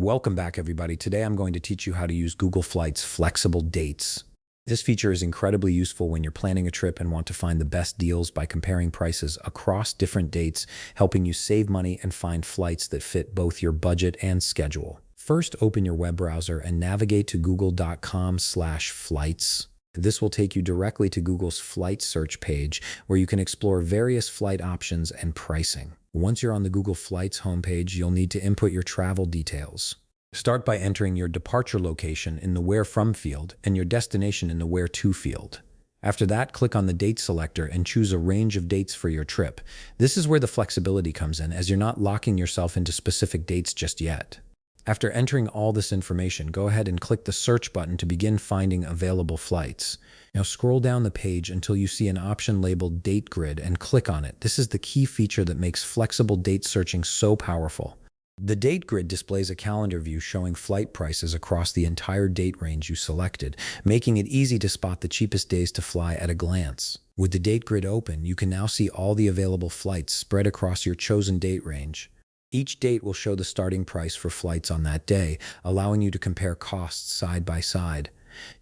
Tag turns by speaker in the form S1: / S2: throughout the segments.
S1: Welcome back, everybody. Today I'm going to teach you how to use Google Flights Flexible Dates. This feature is incredibly useful when you're planning a trip and want to find the best deals by comparing prices across different dates, helping you save money and find flights that fit both your budget and schedule. First, open your web browser and navigate to google.com/flights. This will take you directly to Google's flight search page, where you can explore various flight options and pricing. Once you're on the Google Flights homepage, you'll need to input your travel details. Start by entering your departure location in the Where From field and your destination in the Where To field. After that, click on the date selector and choose a range of dates for your trip. This is where the flexibility comes in, as you're not locking yourself into specific dates just yet. After entering all this information, go ahead and click the search button to begin finding available flights. Now scroll down the page until you see an option labeled Date Grid and click on it. This is the key feature that makes flexible date searching so powerful. The Date Grid displays a calendar view showing flight prices across the entire date range you selected, making it easy to spot the cheapest days to fly at a glance. With the Date Grid open, you can now see all the available flights spread across your chosen date range. Each date will show the starting price for flights on that day, allowing you to compare costs side by side.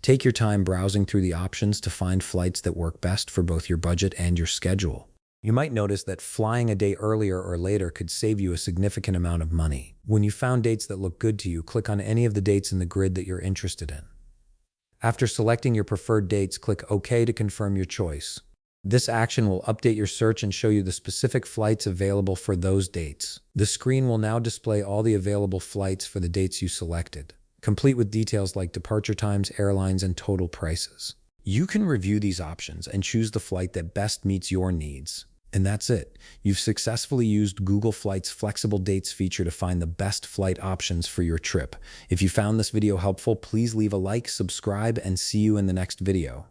S1: Take your time browsing through the options to find flights that work best for both your budget and your schedule. You might notice that flying a day earlier or later could save you a significant amount of money. When you found dates that look good to you, click on any of the dates in the grid that you're interested in. After selecting your preferred dates, click OK to confirm your choice. This action will update your search and show you the specific flights available for those dates. The screen will now display all the available flights for the dates you selected, complete with details like departure times, airlines, and total prices. You can review these options and choose the flight that best meets your needs. And that's it. You've successfully used Google Flights Flexible Dates feature to find the best flight options for your trip. If you found this video helpful, please leave a like, subscribe, and see you in the next video.